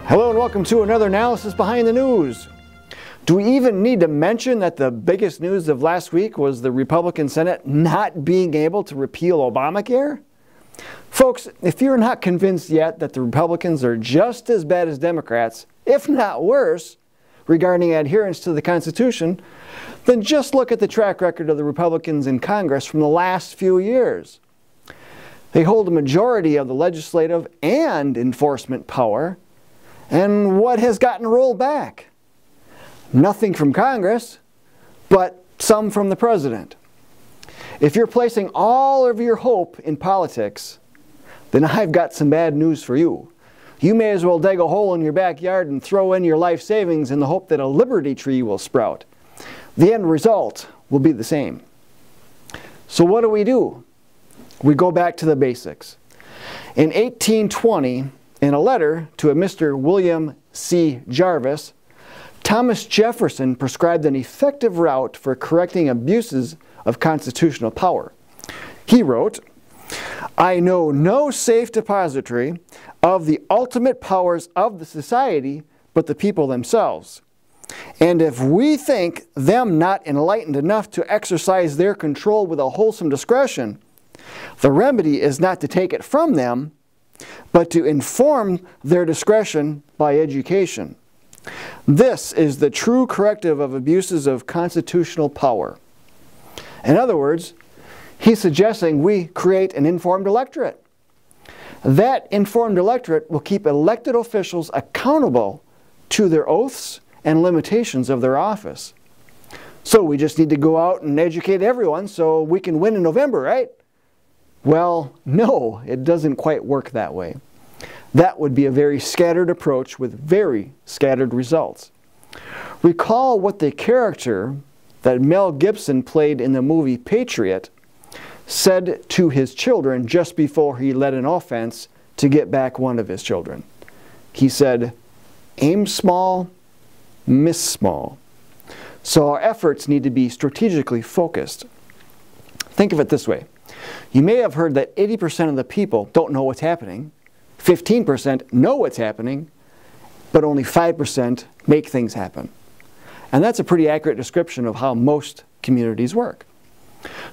Hello and welcome to another analysis behind the news. Do we even need to mention that the biggest news of last week was the Republican Senate not being able to repeal Obamacare? Folks, if you're not convinced yet that the Republicans are just as bad as Democrats, if not worse, regarding adherence to the Constitution, then just look at the track record of the Republicans in Congress from the last few years. They hold a majority of the legislative and enforcement power, and what has gotten rolled back? Nothing from Congress, but some from the President. If you're placing all of your hope in politics, then I've got some bad news for you. You may as well dig a hole in your backyard and throw in your life savings in the hope that a liberty tree will sprout. The end result will be the same. So what do? We go back to the basics. In 1820, in a letter to a Mr. William C. Jarvis, Thomas Jefferson prescribed an effective route for correcting abuses of constitutional power. He wrote, "I know no safe depository of the ultimate powers of the society but the people themselves. And if we think them not enlightened enough to exercise their control with a wholesome discretion, the remedy is not to take it from them, but to inform their discretion by education. This is the true corrective of abuses of constitutional power." In other words, he's suggesting we create an informed electorate. That informed electorate will keep elected officials accountable to their oaths and limitations of their office. So we just need to go out and educate everyone so we can win in November, right? Well, no, it doesn't quite work that way. That would be a very scattered approach with very scattered results. Recall what the character that Mel Gibson played in the movie Patriot said to his children just before he led an offense to get back one of his children. He said, "Aim small, miss small." So our efforts need to be strategically focused. Think of it this way. You may have heard that 80% of the people don't know what's happening, 15% know what's happening, but only 5% make things happen. And that's a pretty accurate description of how most communities work.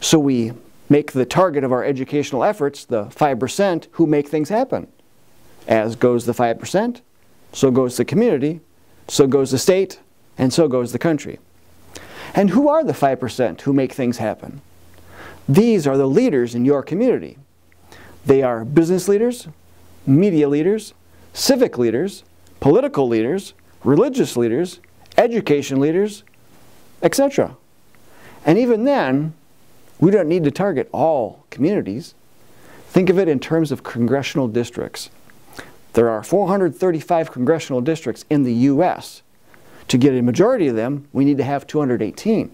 So we make the target of our educational efforts the 5% who make things happen. As goes the 5%, so goes the community, so goes the state, and so goes the country. And who are the 5% who make things happen? These are the leaders in your community. They are business leaders, media leaders, civic leaders, political leaders, religious leaders, education leaders, etc. And even then, we don't need to target all communities. Think of it in terms of congressional districts. There are 435 congressional districts in the U.S. To get a majority of them, we need to have 218.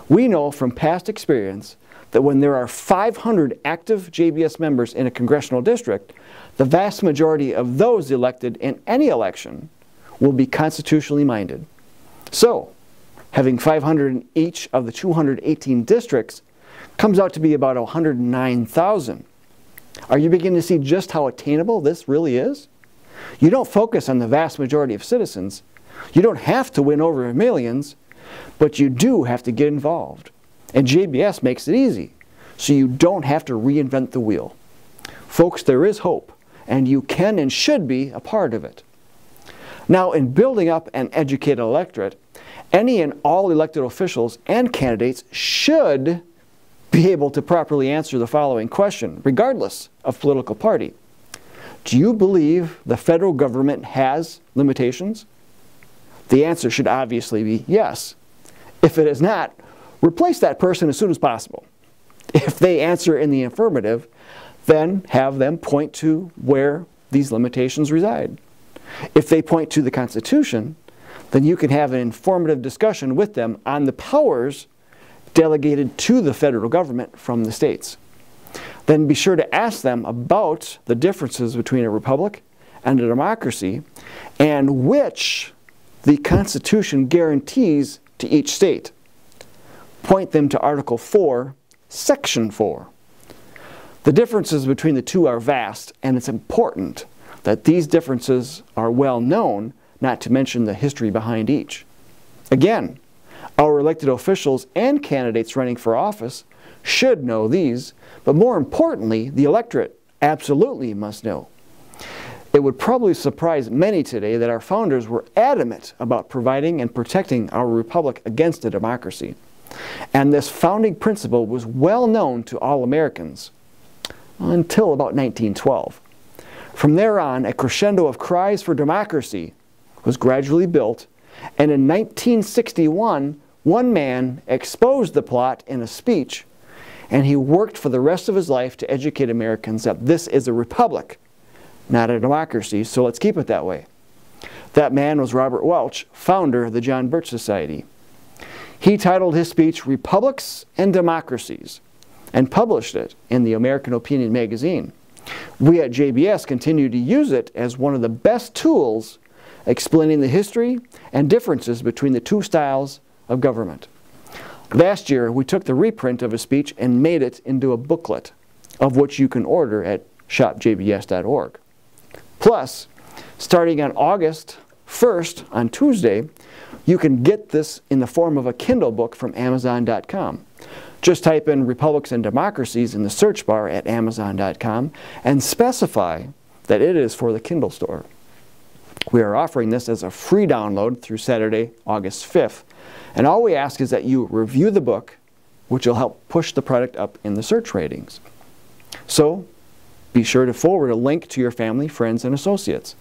We know from past experience that when there are 500 active JBS members in a congressional district, the vast majority of those elected in any election will be constitutionally minded. So, having 500 in each of the 218 districts comes out to be about 109,000. Are you beginning to see just how attainable this really is? You don't focus on the vast majority of citizens. You don't have to win over millions, but you do have to get involved. And JBS makes it easy, so you don't have to reinvent the wheel. Folks, there is hope, and you can and should be a part of it. Now, in building up an educated electorate, any and all elected officials and candidates should be able to properly answer the following question, regardless of political party. Do you believe the federal government has limitations? The answer should obviously be yes. If it is not, replace that person as soon as possible. If they answer in the affirmative, then have them point to where these limitations reside. If they point to the Constitution, then you can have an informative discussion with them on the powers delegated to the federal government from the states. Then be sure to ask them about the differences between a republic and a democracy and which the Constitution guarantees to each state. Point them to Article 4, Section 4. The differences between the two are vast, and it's important that these differences are well known, not to mention the history behind each. Again, our elected officials and candidates running for office should know these, but more importantly, the electorate absolutely must know. It would probably surprise many today that our founders were adamant about providing and protecting our republic against a democracy. And this founding principle was well known to all Americans until about 1912. From there on, a crescendo of cries for democracy was gradually built, and in 1961, one man exposed the plot in a speech, and he worked for the rest of his life to educate Americans that this is a republic, not a democracy, so let's keep it that way. That man was Robert Welch, founder of the John Birch Society. He titled his speech, "Republics and Democracies," and published it in the American Opinion magazine. We at JBS continue to use it as one of the best tools explaining the history and differences between the two styles of government. Last year, we took the reprint of his speech and made it into a booklet, of which you can order at shopjbs.org. Plus, starting on August 1st, on Tuesday, you can get this in the form of a Kindle book from Amazon.com. Just type in Republics and Democracies in the search bar at Amazon.com and specify that it is for the Kindle store. We are offering this as a free download through Saturday, August 5th, and all we ask is that you review the book, which will help push the product up in the search ratings. So, be sure to forward a link to your family, friends, and associates.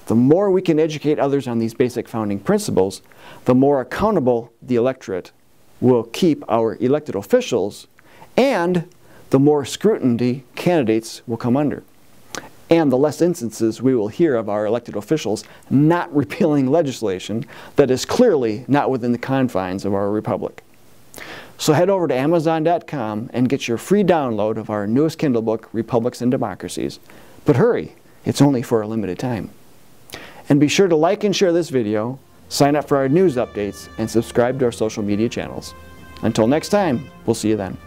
The more we can educate others on these basic founding principles, the more accountable the electorate will keep our elected officials, and the more scrutiny candidates will come under. And the less instances we will hear of our elected officials not repealing legislation that is clearly not within the confines of our republic. So head over to Amazon.com and get your free download of our newest Kindle book, Republics and Democracies. But hurry, it's only for a limited time. And be sure to like and share this video, sign up for our news updates, and subscribe to our social media channels. Until next time, we'll see you then.